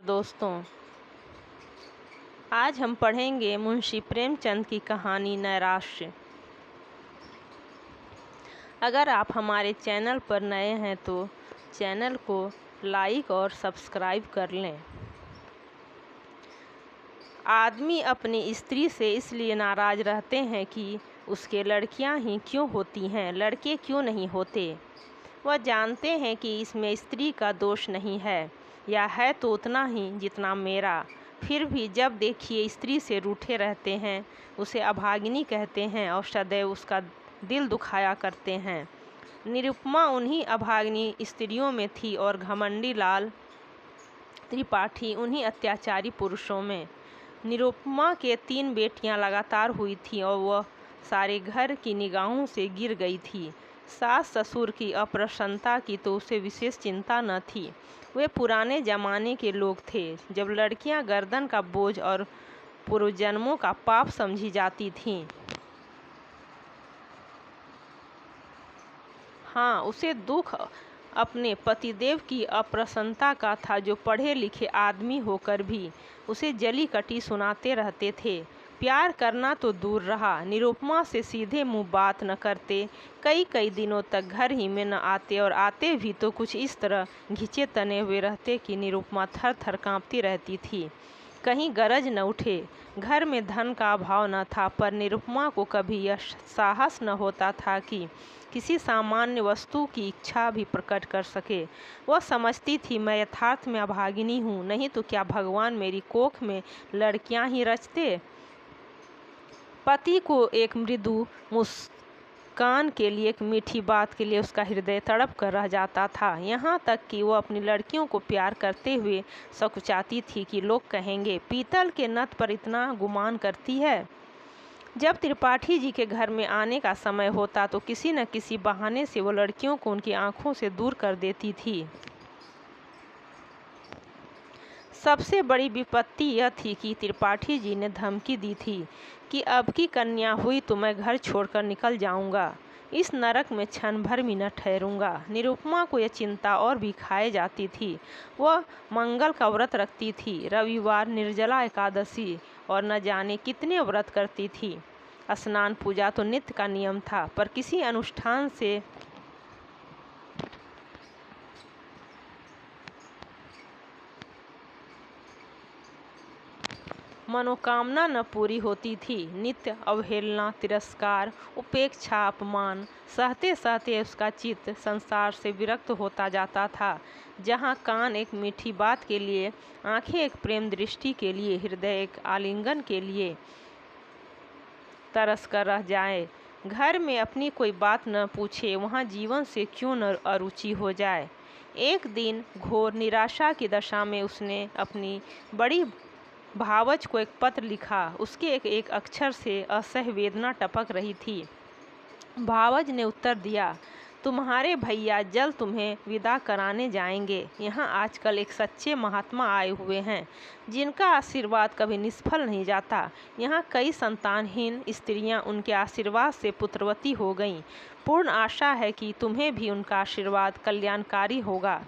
दोस्तों, आज हम पढ़ेंगे मुंशी प्रेमचंद की कहानी नैराश्य। अगर आप हमारे चैनल पर नए हैं तो चैनल को लाइक और सब्सक्राइब कर लें। आदमी अपनी स्त्री से इसलिए नाराज रहते हैं कि उसके लड़कियां ही क्यों होती हैं, लड़के क्यों नहीं होते। वह जानते हैं कि इसमें स्त्री का दोष नहीं है, या है तो उतना ही जितना मेरा। फिर भी जब देखिए स्त्री से रूठे रहते हैं, उसे अभागिनी कहते हैं और सदैव उसका दिल दुखाया करते हैं। निरुपमा उन्हीं अभागिनी स्त्रियों में थी और घमंडी लाल त्रिपाठी उन्हीं अत्याचारी पुरुषों में। निरुपमा के 3 बेटियां लगातार हुई थीं और वह सारे घर की निगाहों से गिर गई थी। सास ससुर की अप्रसन्नता की तो उसे विशेष चिंता न थी। वे पुराने जमाने के लोग थे, जब लड़कियां गर्दन का बोझ और पूर्वजन्मों का पाप समझी जाती थीं। हाँ, उसे दुख अपने पतिदेव की अप्रसन्नता का था, जो पढ़े लिखे आदमी होकर भी उसे जली कटी सुनाते रहते थे। प्यार करना तो दूर रहा, निरुपमा से सीधे मुंह बात न करते। कई कई दिनों तक घर ही में न आते, और आते भी तो कुछ इस तरह घिंचे तने हुए रहते कि निरुपमा थर थर काँपती रहती थी, कहीं गरज न उठे। घर में धन का अभाव न था, पर निरुपमा को कभी यह साहस न होता था कि किसी सामान्य वस्तु की इच्छा भी प्रकट कर सके। वह समझती थी, मैं यथार्थ में अभागिनी हूँ, नहीं तो क्या भगवान मेरी कोख में लड़कियां ही रचते। पति को एक मृदु मुस्कान के लिए, एक मीठी बात के लिए उसका हृदय तड़प कर रह जाता था। यहाँ तक कि वो अपनी लड़कियों को प्यार करते हुए सकुचाती थी कि लोग कहेंगे, पीतल के नत पर इतना गुमान करती है। जब त्रिपाठी जी के घर में आने का समय होता तो किसी न किसी बहाने से वो लड़कियों को उनकी आंखों से दूर कर देती थी। सबसे बड़ी विपत्ति यह थी कि त्रिपाठी जी ने धमकी दी थी कि अब की कन्या हुई तो मैं घर छोड़कर निकल जाऊंगा, इस नरक में क्षण भर भी न ठहरूंगा। निरुपमा को यह चिंता और भी खाए जाती थी। वह मंगल का व्रत रखती थी, रविवार, निर्जला एकादशी और न जाने कितने व्रत करती थी। स्नान पूजा तो नित्य का नियम था, पर किसी अनुष्ठान से मनोकामना न पूरी होती थी। नित्य अवहेलना, तिरस्कार, उपेक्षा, अपमान सहते सहते उसका चित्त संसार से विरक्त होता जाता था। जहाँ कान एक मीठी बात के लिए, आंखें एक प्रेम दृष्टि के लिए, हृदय एक आलिंगन के लिए तरस कर रह जाए, घर में अपनी कोई बात न पूछे, वहाँ जीवन से क्यों न अरुचि हो जाए। एक दिन घोर निराशा की दशा में उसने अपनी बड़ी भावज को एक पत्र लिखा। उसके एक एक अक्षर से असह्य वेदना टपक रही थी। भावज ने उत्तर दिया, तुम्हारे भैया जल्द तुम्हें विदा कराने जाएंगे। यहाँ आजकल एक सच्चे महात्मा आए हुए हैं, जिनका आशीर्वाद कभी निष्फल नहीं जाता। यहाँ कई संतानहीन स्त्रियाँ उनके आशीर्वाद से पुत्रवती हो गईं। पूर्ण आशा है कि तुम्हें भी उनका आशीर्वाद कल्याणकारी होगा।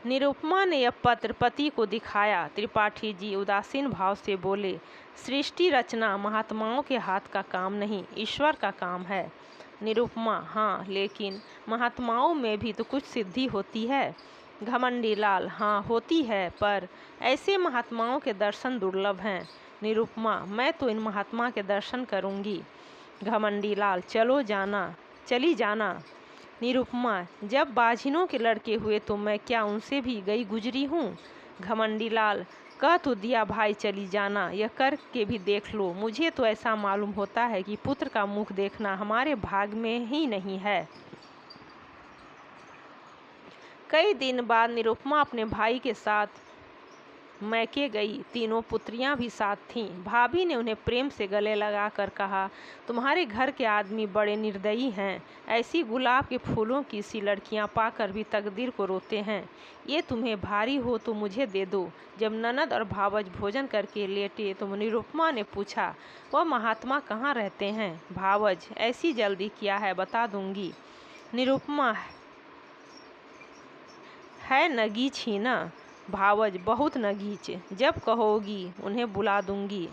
निरुपमा ने यह पत्र पति को दिखाया। त्रिपाठी जी उदासीन भाव से बोले, सृष्टि रचना महात्माओं के हाथ का काम नहीं, ईश्वर का काम है। निरुपमा, हाँ, लेकिन महात्माओं में भी तो कुछ सिद्धि होती है। घमंडी लाल, हाँ होती है, पर ऐसे महात्माओं के दर्शन दुर्लभ हैं। निरुपमा, मैं तो इन महात्मा के दर्शन करूँगी। घमंडी लाल, चली जाना। निरुपमा, जब बाझिनों के लड़के हुए तो मैं क्या उनसे भी गई गुजरी हूँ। घमंडी लाल, कह तो दिया भाई चली जाना, यह कर के भी देख लो। मुझे तो ऐसा मालूम होता है कि पुत्र का मुख देखना हमारे भाग में ही नहीं है। कई दिन बाद निरुपमा अपने भाई के साथ मैके गई। तीनों पुत्रियां भी साथ थीं। भाभी ने उन्हें प्रेम से गले लगाकर कहा, तुम्हारे घर के आदमी बड़े निर्दयी हैं। ऐसी गुलाब के फूलों की सी लड़कियां पाकर भी तकदीर को रोते हैं। ये तुम्हें भारी हो तो मुझे दे दो। जब ननद और भावज भोजन करके लेटे तो निरुपमा ने पूछा, वह महात्मा कहाँ रहते हैं। भावज, ऐसी जल्दी क्या है, बता दूंगी। निरुपमा, है नगीच ही ना? भावज बहुत नगीच, जब कहोगी उन्हें बुला दूंगी।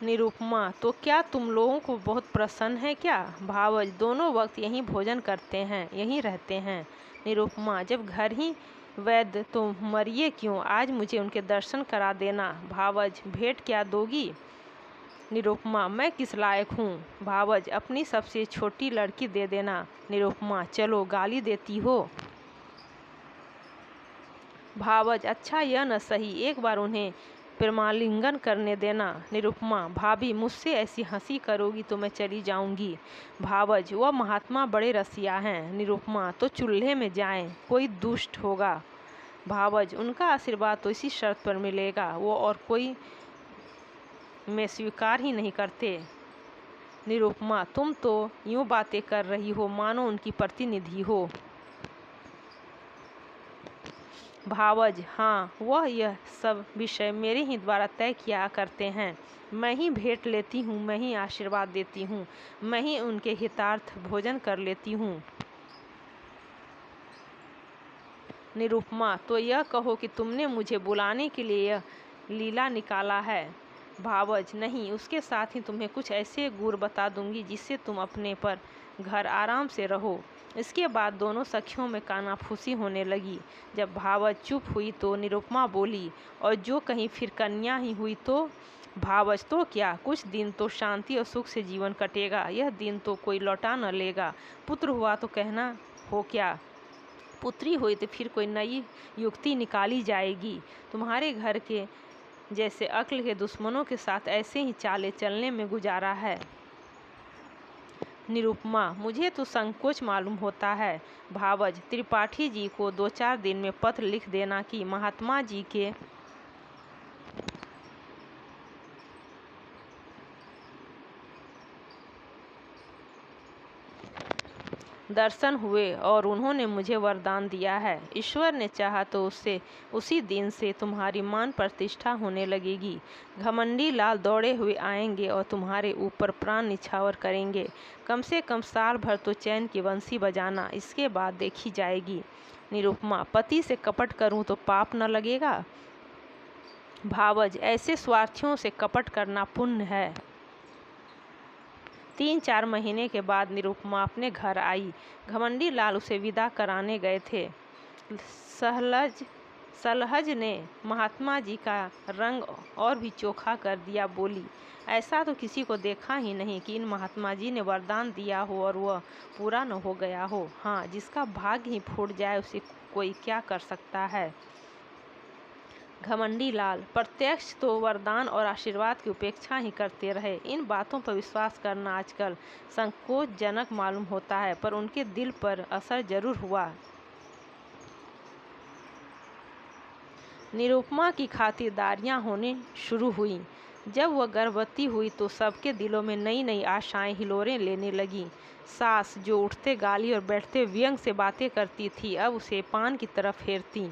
निरुपमा तो क्या तुम लोगों को बहुत प्रसन्न है क्या? भावज दोनों वक्त यहीं भोजन करते हैं, यहीं रहते हैं। निरुपमा जब घर ही वैद्य तो मरिए क्यों, आज मुझे उनके दर्शन करा देना। भावज भेंट क्या दोगी? निरुपमा मैं किस लायक हूँ? भावज अपनी सबसे छोटी लड़की दे देना। निरुपमा चलो गाली देती हो? भावज अच्छा यह न सही, एक बार उन्हें प्रेमालिंगन करने देना। निरुपमा भाभी मुझसे ऐसी हंसी करोगी तो मैं चली जाऊंगी। भावज वह महात्मा बड़े रसिया हैं। निरुपमा तो चूल्हे में जाएं, कोई दुष्ट होगा। भावज उनका आशीर्वाद तो इसी शर्त पर मिलेगा, वो और कोई में स्वीकार ही नहीं करते। निरुपमा तुम तो यूं बातें कर रही हो मानो उनकी प्रतिनिधि हो। भावज हाँ, वह यह सब विषय मेरे ही द्वारा तय किया करते हैं। मैं ही भेंट लेती हूँ, मैं ही आशीर्वाद देती हूँ, मैं ही उनके हितार्थ भोजन कर लेती हूँ। निरुपमा तो यह कहो कि तुमने मुझे बुलाने के लिए यह लीला निकाला है। भावज नहीं, उसके साथ ही तुम्हें कुछ ऐसे गुर बता दूंगी जिससे तुम अपने पर घर आराम से रहो। इसके बाद दोनों सखियों में कानाफूसी होने लगी। जब भावज चुप हुई तो निरुपमा बोली, और जो कहीं फिर कन्या ही हुई तो? भावज तो क्या, कुछ दिन तो शांति और सुख से जीवन कटेगा, यह दिन तो कोई लौटा न लेगा। पुत्र हुआ तो कहना हो क्या, पुत्री हुई तो फिर कोई नई युक्ति निकाली जाएगी। तुम्हारे घर के जैसे अक्ल के दुश्मनों के साथ ऐसे ही चाले चलने में गुजारा है। निरुपमा मुझे तो संकोच मालूम होता है। भावज त्रिपाठी जी को 2-4 दिन में पत्र लिख देना कि महात्मा जी के दर्शन हुए और उन्होंने मुझे वरदान दिया है। ईश्वर ने चाहा तो उससे उसी दिन से तुम्हारी मान प्रतिष्ठा होने लगेगी। घमंडी लाल दौड़े हुए आएंगे और तुम्हारे ऊपर प्राण निछावर करेंगे। कम से कम साल भर तो चैन की बंसी बजाना, इसके बाद देखी जाएगी। निरुपमा पति से कपट करूं तो पाप न लगेगा? भावज ऐसे स्वार्थियों से कपट करना पुण्य है। 3-4 महीने के बाद निरुपमा अपने घर आई। घमंडी लाल उसे विदा कराने गए थे। सलहज ने महात्मा जी का रंग और भी चोखा कर दिया। बोली, ऐसा तो किसी को देखा ही नहीं कि इन महात्मा जी ने वरदान दिया हो और वह पूरा न हो गया हो। हाँ, जिसका भाग्य ही फूट जाए उसे कोई क्या कर सकता है। घमंडी लाल प्रत्यक्ष तो वरदान और आशीर्वाद की उपेक्षा ही करते रहे। इन बातों पर विश्वास करना आजकल संकोचजनक मालूम होता है, पर उनके दिल पर असर जरूर हुआ। निरुपमा की खातिरदारियां होने शुरू हुई। जब वह गर्भवती हुई तो सबके दिलों में नई नई आशाएं हिलोरें लेने लगीं। सास जो उठते गाली और बैठते व्यंग से बातें करती थी, अब उसे पान की तरफ फेरती।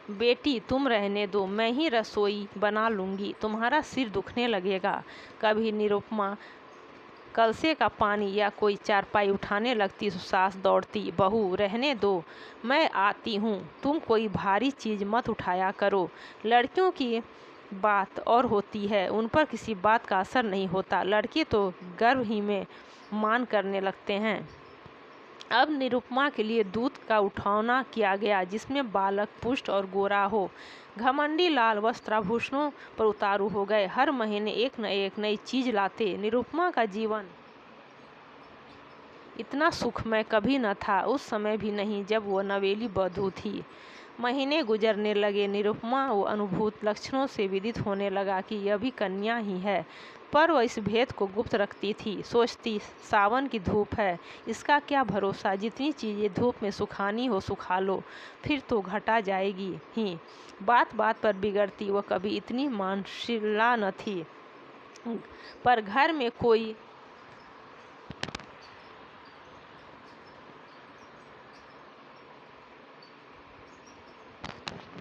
बेटी तुम रहने दो, मैं ही रसोई बना लूँगी, तुम्हारा सिर दुखने लगेगा। कभी निरुपमा कलसे का पानी या कोई चारपाई उठाने लगती तो सास दौड़ती, बहू रहने दो, मैं आती हूँ, तुम कोई भारी चीज़ मत उठाया करो। लड़कियों की बात और होती है, उन पर किसी बात का असर नहीं होता। लड़के तो गर्भ ही में मान करने लगते हैं। अब निरुपमा के लिए दूध का उठौना किया गया जिसमें बालक पुष्ट और गोरा हो। घमंडी लाल वस्त्राभूषणों पर उतारू हो गए, हर महीने एक न एक नई चीज लाते। निरुपमा का जीवन इतना सुखमय कभी न था, उस समय भी नहीं जब वो नवेली बधू थी। महीने गुजरने लगे, निरुपमा वो अनुभूत लक्षणों से विदित होने लगा कि यह भी कन्या ही है, पर वह इस भेद को गुप्त रखती थी। सोचती, सावन की धूप है, इसका क्या भरोसा, जितनी चीज़ें धूप में सुखानी हो सुखा लो, फिर तो घटा जाएगी ही। बात बात पर बिगड़ती, वह कभी इतनी मानशिला न थी। पर घर में कोई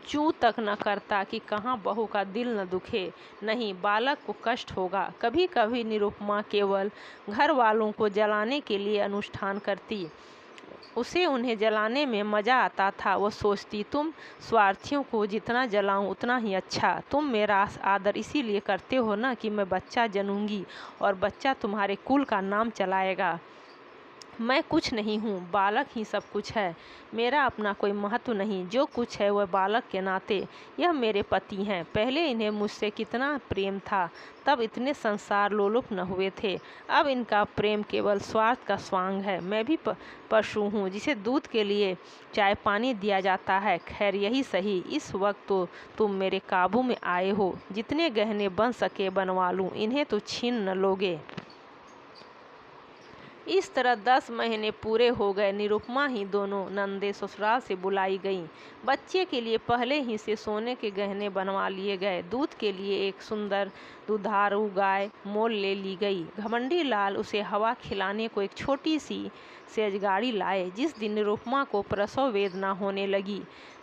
चू तक न करता कि कहाँ बहू का दिल न दुखे। नहीं, बालक को कष्ट होगा। कभी कभी निरुपमा केवल घर वालों को जलाने के लिए अनुष्ठान करती। उसे उन्हें जलाने में मज़ा आता था। वो सोचती, तुम स्वार्थियों को जितना जलाऊं उतना ही अच्छा। तुम मेरा आदर इसीलिए करते हो ना कि मैं बच्चा जनूंगी और बच्चा तुम्हारे कुल का नाम चलाएगा। मैं कुछ नहीं हूँ, बालक ही सब कुछ है। मेरा अपना कोई महत्व नहीं, जो कुछ है वह बालक के नाते। यह मेरे पति हैं। पहले इन्हें मुझसे कितना प्रेम था, तब इतने संसार लोलुप न हुए थे। अब इनका प्रेम केवल स्वार्थ का स्वांग है। मैं भी पशु हूँ जिसे दूध के लिए चाय पानी दिया जाता है। खैर यही सही, इस वक्त तो तुम मेरे काबू में आए हो। जितने गहने बन सके बनवा लूँ, इन्हें तो छीन न लोगे। इस तरह 10 महीने पूरे हो गए। निरुपमा ही दोनों नंदे ससुराल से बुलाई गईं। बच्चे के लिए पहले ही से सोने के गहने बनवा लिए गए। दूध के लिए एक सुंदर दुधारू गाय मोल ले ली गई। घमंडी लाल उसे हवा खिलाने को एक छोटी सी सेजगाड़ी लाए। जिस दिन निरुपमा को प्रसव वेदना होने लगी,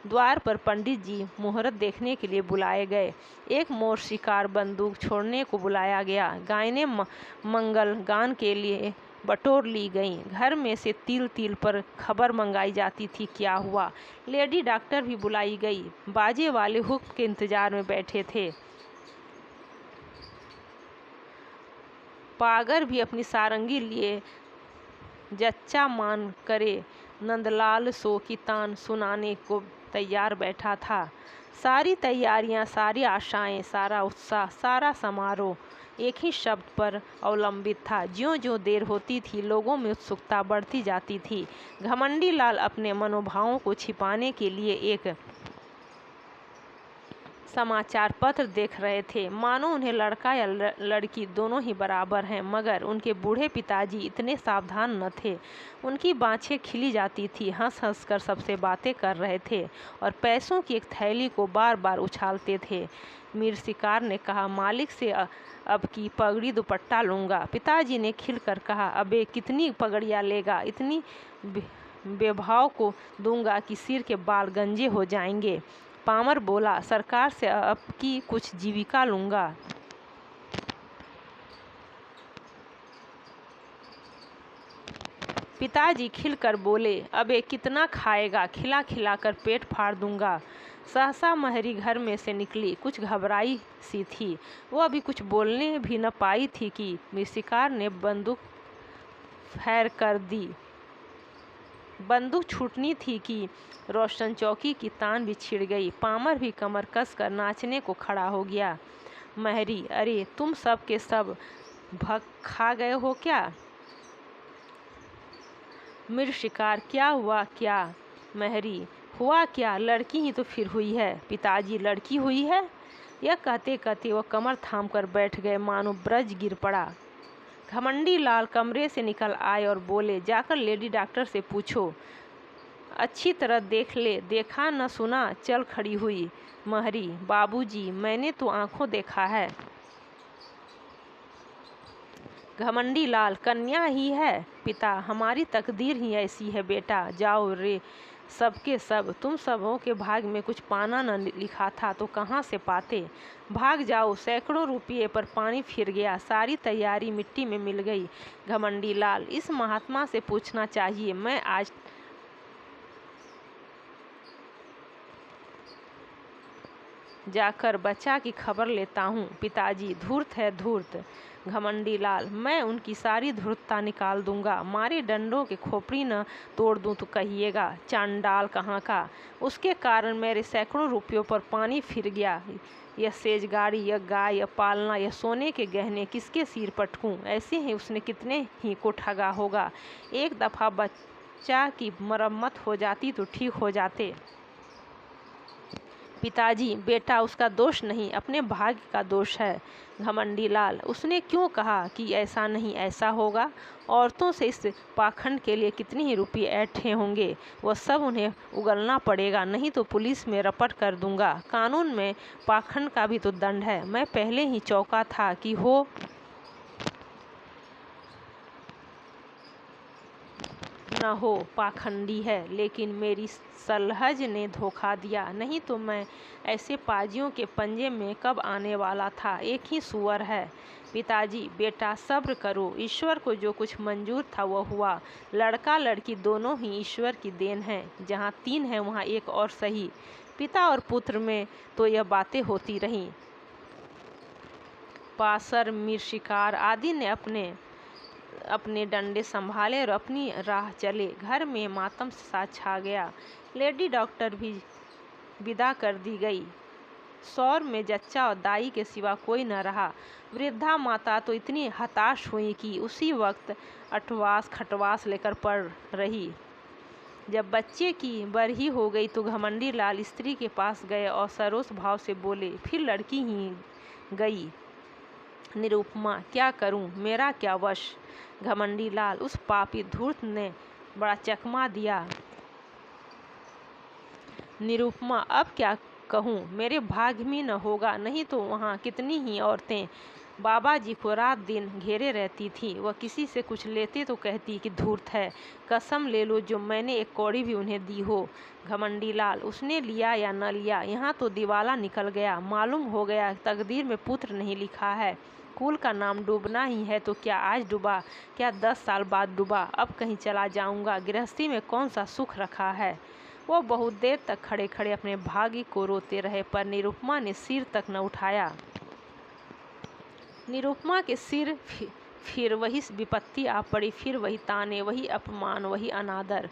द्वार पर पंडित जी मुहूर्त देखने के लिए बुलाए गए। एक मोर शिकार बंदूक छोड़ने को बुलाया गया। गायें मंगल गान के लिए बटोर ली गईं। घर में से तिल तिल पर खबर मंगाई जाती थी क्या हुआ। लेडी डॉक्टर भी बुलाई गई। बाजे वाले हुक्म के इंतजार में बैठे थे। पागर भी अपनी सारंगी लिए जच्चा मान करे नंदलाल सो की तान सुनाने को तैयार बैठा था। सारी तैयारियां, सारी आशाएं, सारा उत्साह, सारा समारोह एक ही शब्द पर अवलंबित था। ज्यों ज्यों देर होती थी, लोगों में उत्सुकता बढ़ती जाती थी। घमंडी लाल अपने मनोभावों को छिपाने के लिए एक समाचार पत्र देख रहे थे। मानो उन्हें लड़का या लड़की दोनों ही बराबर हैं। मगर उनके बूढ़े पिताजी इतने सावधान न थे। उनकी बाँछें खिली जाती थी। हंस हंस कर सबसे बातें कर रहे थे और पैसों की एक थैली को बार बार उछालते थे। मीर शिकार ने कहा, मालिक से अब की पगड़ी दुपट्टा लूँगा। पिताजी ने खिलकर कहा, अबे कितनी पगड़ियाँ लेगा? इतनी बेभाव को दूंगा कि सिर के बाल गंजे हो जाएंगे। पामर बोला, सरकार से अब की कुछ जीविका लूँगा। पिताजी खिलकर बोले, अबे कितना खाएगा? खिला खिला कर पेट फाड़ दूंगा। सहसा महरी घर में से निकली। कुछ घबराई सी थी। वो अभी कुछ बोलने भी न पाई थी कि मिर्शिकार ने बंदूक फैर कर दी। बंदूक छूटनी थी कि रोशन चौकी की तान भी छिड़ गई। पामर भी कमर कस कर नाचने को खड़ा हो गया। महरी, अरे तुम सब के सब भग खा गए हो क्या? मीर शिकार, क्या हुआ क्या? महरी, हुआ क्या? लड़की ही तो फिर हुई है। पिताजी, लड़की हुई है? यह कहते कहते वह कमर थाम कर बैठ गए, मानो ब्रज गिर पड़ा। घमंडी लाल कमरे से निकल आए और बोले, जाकर लेडी डॉक्टर से पूछो, अच्छी तरह देख ले। देखा न सुना, चल खड़ी हुई। महरी, बाबूजी, मैंने तो आंखों देखा है। घमंडी लाल, कन्या ही है। पिता, हमारी तकदीर ही ऐसी है बेटा। जाओ रे सबके सब। तुम सबों के भाग में कुछ पाना न लिखा था तो कहाँ से पाते? भाग जाओ। सैकड़ों रुपये पर पानी फिर गया। सारी तैयारी मिट्टी में मिल गई। घमंडी लाल, इस महात्मा से पूछना चाहिए। मैं आज जाकर बच्चा की खबर लेता हूँ। पिताजी, धूर्त है धूर्त। घमंडी लाल, मैं उनकी सारी धूर्तता निकाल दूंगा। मारे डंडों के खोपड़ी न तोड़ दूं तो कहिएगा। चांडाल कहाँ का? उसके कारण मेरे सैकड़ों रुपयों पर पानी फिर गया। यह सेजगाड़ी, यह गाय, यह पालना, यह सोने के गहने किसके सिर पटकूं? ऐसे ही उसने कितने ही को ठगा होगा। एक दफ़ा बच्चा की मरम्मत हो जाती तो ठीक हो जाते। पिताजी, बेटा उसका दोष नहीं, अपने भाग्य का दोष है। घमंडी लाल, उसने क्यों कहा कि ऐसा नहीं ऐसा होगा? औरतों से इस पाखंड के लिए कितने ही रुपये ऐंठे होंगे। वह सब उन्हें उगलना पड़ेगा, नहीं तो पुलिस में रपट कर दूंगा। कानून में पाखंड का भी तो दंड है। मैं पहले ही चौंका था कि हो न हो पाखंडी है, लेकिन मेरी सलहज ने धोखा दिया। नहीं तो मैं ऐसे पाजियों के पंजे में कब आने वाला था। एक ही सूअर है। पिताजी, बेटा सब्र करो। ईश्वर को जो कुछ मंजूर था वह हुआ। लड़का लड़की दोनों ही ईश्वर की देन है। जहाँ 3 है वहाँ एक और सही। पिता और पुत्र में तो यह बातें होती रहीं। पासर, मीर शिकार आदि ने अपने डंडे संभाले और अपनी राह चले। घर में मातम सा छा गया। लेडी डॉक्टर भी विदा कर दी गई। सौर में जच्चा और दाई के सिवा कोई न रहा। वृद्धा माता तो इतनी हताश हुई कि उसी वक्त अठवास खटवास लेकर पड़ रही। जब बच्चे की बरही हो गई तो घमंडी लाल स्त्री के पास गए और सरोस भाव से बोले, फिर लड़की ही गई। निरुपमा, क्या करूं, मेरा क्या वश। घमंडी लाल, उस पापी धूर्त ने बड़ा चकमा दिया। निरुपमा, अब क्या कहूँ, मेरे भाग्य में न होगा। नहीं तो वहाँ कितनी ही औरतें बाबा जी को रात दिन घेरे रहती थी। वह किसी से कुछ लेते तो कहती कि धूर्त है। कसम ले लो जो मैंने एक कौड़ी भी उन्हें दी हो। घमंडी लाल, उसने लिया या न लिया, यहाँ तो दिवाला निकल गया। मालूम हो गया तकदीर में पुत्र नहीं लिखा है। कुल का नाम डूबना ही है तो क्या आज डूबा, क्या 10 साल बाद डूबा। अब कहीं चला जाऊंगा। गृहस्थी में कौन सा सुख रखा है। वो बहुत देर तक खड़े खड़े अपने भाग्य को रोते रहे, पर निरुपमा ने सिर तक न उठाया। निरुपमा के सिर फिर वही विपत्ति आ पड़ी। फिर वही ताने, वही अपमान, वही अनादर,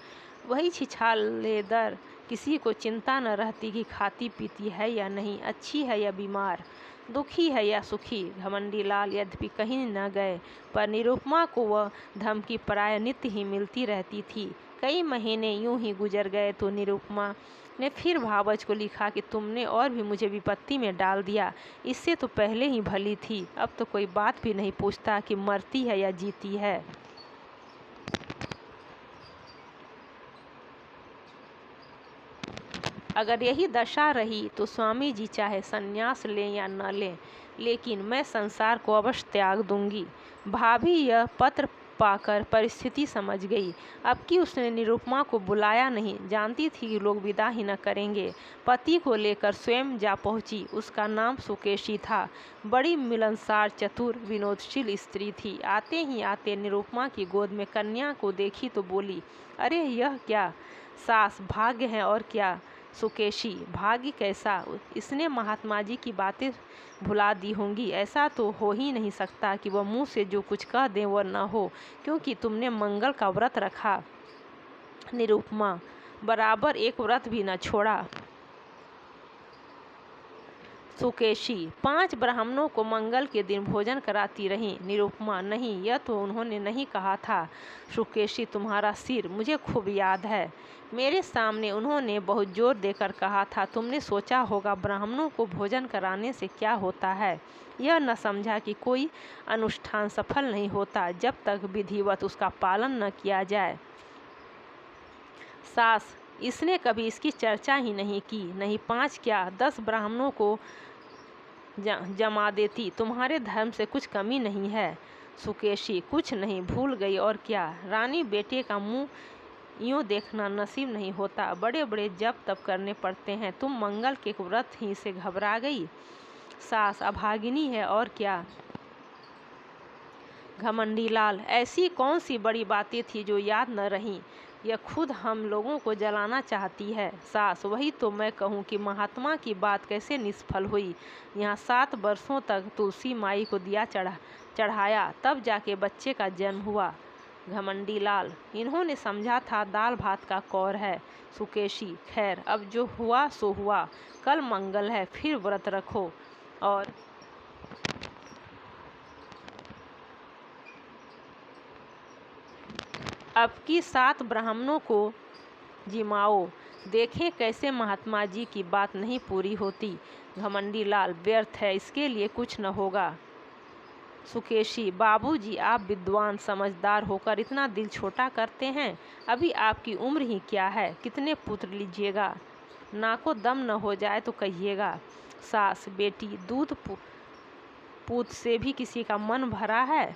वही छिछालेदर। किसी को चिंता न रहती कि खाती पीती है या नहीं, अच्छी है या बीमार, दुखी है या सुखी। घमंडी लाल यद्यपि कहीं न गए, पर निरुपमा को वह धमकी प्राय नित्य ही मिलती रहती थी। कई महीने यूं ही गुजर गए तो निरुपमा ने फिर भावज को लिखा कि तुमने और भी मुझे विपत्ति में डाल दिया। इससे तो पहले ही भली थी। अब तो कोई बात भी नहीं पूछता कि मरती है या जीती है। अगर यही दशा रही तो स्वामी जी चाहे संन्यास लें या न लें, लेकिन मैं संसार को अवश्य त्याग दूंगी। भाभी यह पत्र पाकर परिस्थिति समझ गई। अब कि उसने निरुपमा को बुलाया नहीं, जानती थी कि लोग विदा ही न करेंगे। पति को लेकर स्वयं जा पहुंची। उसका नाम सुकेशी था। बड़ी मिलनसार, चतुर, विनोदशील स्त्री थी। आते ही आते निरुपमा की गोद में कन्या को देखी तो बोली, अरे यह क्या सास, भाग्य है और क्या। सुकेशी, भाग्य कैसा, इसने महात्मा जी की बातें भुला दी होंगी। ऐसा तो हो ही नहीं सकता कि वह मुंह से जो कुछ कह दें वह न हो, क्योंकि तुमने मंगल का व्रत रखा। निरुपमा, बराबर एक व्रत भी न छोड़ा। सुकेशी, 5 ब्राह्मणों को मंगल के दिन भोजन कराती रहीं। निरुपमा, नहीं, यह तो उन्होंने नहीं कहा था। सुकेशी, तुम्हारा सिर मुझे खूब याद है। मेरे सामने उन्होंने बहुत जोर देकर कहा था, तुमने सोचा होगा ब्राह्मणों को भोजन कराने से क्या होता है। यह न समझा कि कोई अनुष्ठान सफल नहीं होता जब तक विधिवत उसका पालन न किया जाए। सास, इसने कभी इसकी चर्चा ही नहीं की। नहीं 5 क्या 10 ब्राह्मणों को जमा देती। तुम्हारे धर्म से कुछ कमी नहीं है। सुकेशी, कुछ नहीं, भूल गई और क्या। रानी बेटे का मुंह यूँ देखना नसीब नहीं होता। बड़े बड़े जप तप करने पड़ते हैं। तुम मंगल के व्रत ही से घबरा गई। सास, अभागिनी है और क्या। घमंडी लाल, ऐसी कौन सी बड़ी बातें थी जो याद न रहीं। यह खुद हम लोगों को जलाना चाहती है। सास, वही तो मैं कहूँ कि महात्मा की बात कैसे निष्फल हुई। यहाँ 7 वर्षों तक तुलसी माई को दिया चढ़ाया, तब जाके बच्चे का जन्म हुआ। घमंडी लाल, इन्होंने समझा था दाल भात का कौर है। सुकेशी, खैर अब जो हुआ सो हुआ। कल मंगल है, फिर व्रत रखो और अब की 7 ब्राह्मणों को जिमाओ। देखें कैसे महात्मा जी की बात नहीं पूरी होती। घमंडी लाल, व्यर्थ है, इसके लिए कुछ न होगा। सुकेशी, बाबूजी, आप विद्वान समझदार होकर इतना दिल छोटा करते हैं। अभी आपकी उम्र ही क्या है। कितने पुत्र लीजिएगा। नाको दम न हो जाए तो कहिएगा। सास, बेटी, दूध पूत से भी किसी का मन भरा है।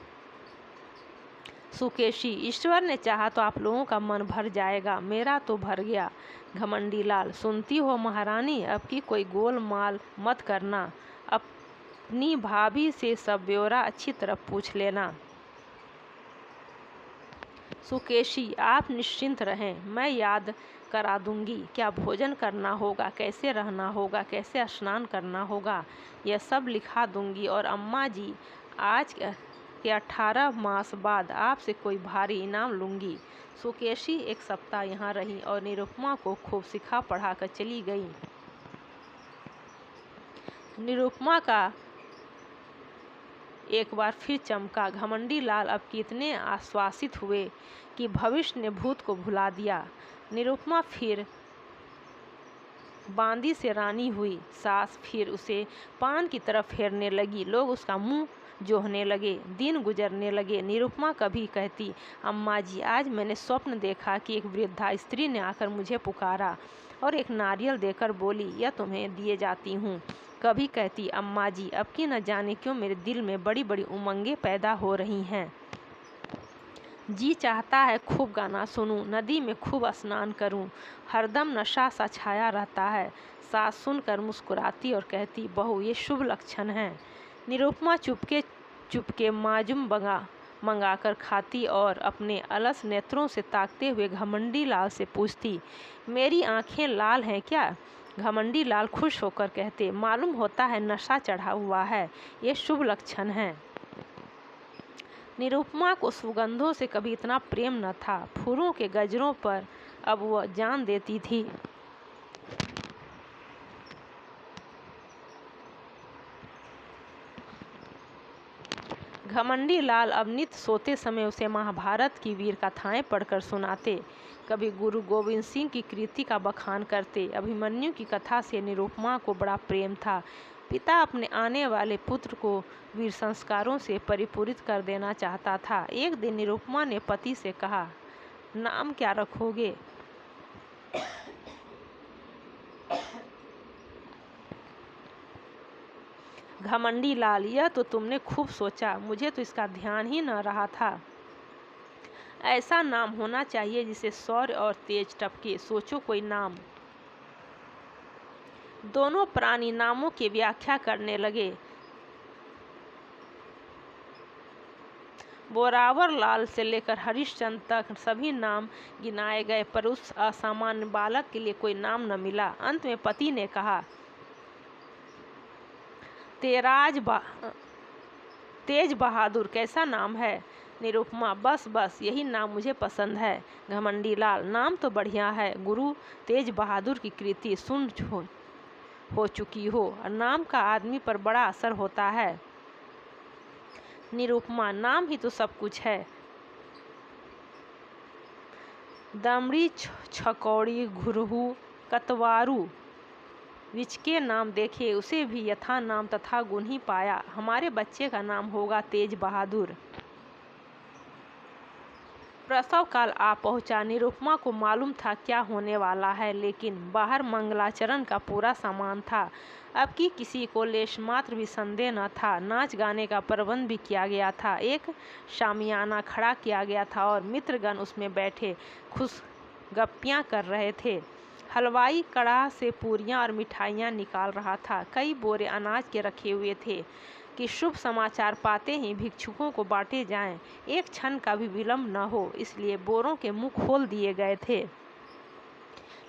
सुकेशी, ईश्वर ने चाहा तो आप लोगों का मन भर जाएगा, मेरा तो भर गया। घमंडी लाल, सुनती हो महारानी, अब की कोई गोलमाल मत करना, अपनी भाभी से सब ब्यौरा अच्छी तरह पूछ लेना। सुकेशी, आप निश्चिंत रहें, मैं याद करा दूंगी। क्या भोजन करना होगा, कैसे रहना होगा, कैसे स्नान करना होगा, यह सब लिखा दूंगी। और अम्मा जी, आज के 18 मास बाद आपसे कोई भारी इनाम लूंगी। सुकेशी 1 सप्ताह यहाँ रही और निरुपमा को खूब सिखा पढ़ा कर चली गई। निरुपमा का एक बार फिर चमका। घमंडी लाल अब कितने आश्वासित हुए कि भविष्य ने भूत को भुला दिया। निरुपमा फिर बांदी से रानी हुई। सास फिर उसे पान की तरफ फेरने लगी। लोग उसका मुंह जोहने लगे। दिन गुजरने लगे। निरुपमा कभी कहती, अम्मा जी, आज मैंने स्वप्न देखा कि एक वृद्धा स्त्री ने आकर मुझे पुकारा और एक नारियल देकर बोली, यह तुम्हें दिए जाती हूँ। कभी कहती, अम्मा जी, अब की न जाने क्यों मेरे दिल में बड़ी बड़ी उमंगें पैदा हो रही हैं। जी चाहता है खूब गाना सुनूं, नदी में खूब स्नान करूं, हरदम नशा सा छाया रहता है। सास सुनकर मुस्कुराती और कहती, बहू, ये शुभ लक्षण हैं। निरुपमा चुपके चुपके माजूम मंगाकर खाती और अपने अलस नेत्रों से ताकते हुए घमंडी लाल से पूछती, मेरी आंखें लाल हैं क्या? घमंडी लाल खुश होकर कहते, मालूम होता है नशा चढ़ा हुआ है, ये शुभ लक्षण हैं। निरुपमा को सुगंधों से कभी इतना प्रेम न था। फूलों के गजरों पर अब वह जान देती थी। घमंडी लाल अब नित सोते समय उसे महाभारत की वीर कथाएं पढ़कर सुनाते। कभी गुरु गोविंद सिंह की कृति का बखान करते। अभिमन्यु की कथा से निरुपमा को बड़ा प्रेम था। पिता अपने आने वाले पुत्र को वीर संस्कारों से परिपूरित कर देना चाहता था। एक दिन निरुपमा ने पति से कहा, नाम क्या रखोगे? घमंडी लाल, यह तो तुमने खूब सोचा, मुझे तो इसका ध्यान ही न रहा था। ऐसा नाम होना चाहिए जिसे शौर्य और तेज टपके। सोचो कोई नाम। दोनों प्राणी नामों की व्याख्या करने लगे। बोरावर लाल से लेकर हरिश्चंद्र तक सभी नाम गिनाए गए, पर उस असामान्य बालक के लिए कोई नाम न मिला। अंत में पति ने कहा, तेज बहादुर कैसा नाम है? निरुपमा, बस बस यही नाम मुझे पसंद है। घमंडी लाल, नाम तो बढ़िया है। गुरु तेज बहादुर की कृति सुन हो चुकी हो, और नाम का आदमी पर बड़ा असर होता है। निरुपमा, नाम ही तो सब कुछ है। दमड़ी, छकौड़ी, घुरहू, कतवारू, विचके नाम देखे, उसे भी यथा नाम तथा गुण ही पाया। हमारे बच्चे का नाम होगा तेज बहादुर। प्रसव काल आ पहुंचा। निरुपमा को मालूम था क्या होने वाला है, लेकिन बाहर मंगलाचरण का पूरा सामान था। अब की किसी को लेश मात्र भी संदेह न था। नाच गाने का प्रबंध भी किया गया था। एक शामियाना खड़ा किया गया था और मित्रगण उसमें बैठे खुश गप्पियाँ कर रहे थे। हलवाई कड़ाह से पूरियाँ और मिठाइयाँ निकाल रहा था। कई बोरे अनाज के रखे हुए थे कि शुभ समाचार पाते ही भिक्षुकों को बांटे जाएं। एक क्षण का भी विलंब न हो, इसलिए बोरों के मुंह खोल दिए गए थे।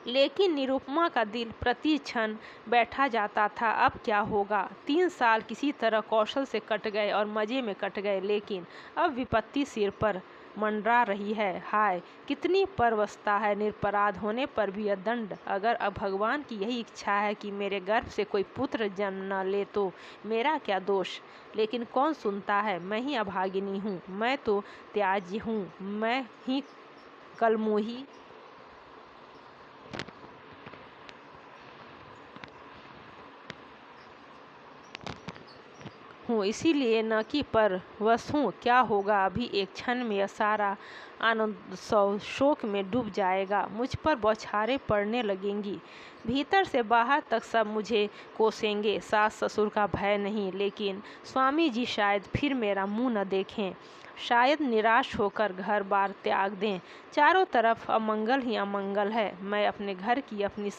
लेकिन निरुपमा का दिल प्रति क्षण बैठा जाता था, अब क्या होगा? 3 साल किसी तरह कौशल से कट गए और मज़े में कट गए, लेकिन अब विपत्ति सिर पर मंडरा रही है। हाय, कितनी परवस्ता है! निरपराध होने पर भी यह दंड। अगर अब भगवान की यही इच्छा है कि मेरे गर्भ से कोई पुत्र जन्म न ले तो मेरा क्या दोष? लेकिन कौन सुनता है? मैं ही अभागिनी हूँ, मैं तो त्याज्य हूँ, मैं ही कलमुही। हूँ, इसीलिए न कि परवश हूँ। क्या होगा, अभी एक क्षण में यह सारा आनंद शोक में डूब जाएगा। मुझ पर बौछारें पड़ने लगेंगी, भीतर से बाहर तक सब मुझे कोसेंगे। सास ससुर का भय नहीं, लेकिन स्वामी जी शायद फिर मेरा मुंह न देखें, शायद निराश होकर घर बार त्याग दें। चारों तरफ अमंगल ही अमंगल है। मैं अपने घर की, अपनी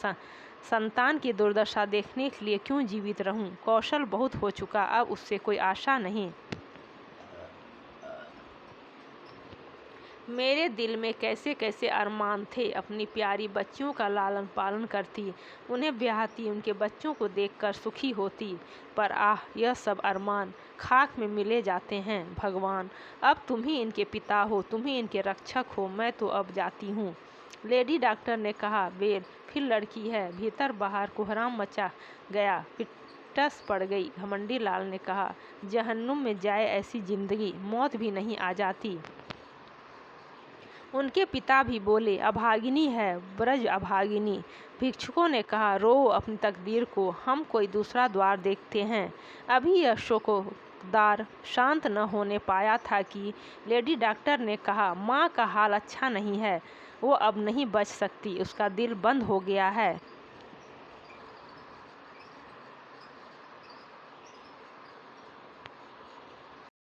संतान की दुर्दशा देखने के लिए क्यों जीवित रहूं? कौशल बहुत हो चुका, अब उससे कोई आशा नहीं। मेरे दिल में कैसे कैसे अरमान थे। अपनी प्यारी बच्चियों का लालन पालन करती, उन्हें ब्याहती, उनके बच्चों को देखकर सुखी होती। पर आह, यह सब अरमान खाक में मिले जाते हैं। भगवान, अब तुम ही इनके पिता हो, तुम ही इनके रक्षक हो। मैं तो अब जाती हूँ। लेडी डॉक्टर ने कहा। बेल फिर लड़की है। भीतर बाहर कोहराम मचा गया, पिटस पड़ गई। घमंडी लाल ने कहा, जहन्नुम में जाए ऐसी जिंदगी, मौत भी नहीं आ जाती। उनके पिता भी बोले, अभागिनी है, ब्रज अभागिनी। भिक्षुकों ने कहा, रो अपनी तकदीर को, हम कोई दूसरा द्वार देखते हैं। अभी यह शोकोद्गार शांत न होने पाया था कि लेडी डॉक्टर ने कहा, माँ का हाल अच्छा नहीं है, वो अब नहीं बच सकती, उसका दिल बंद हो गया है।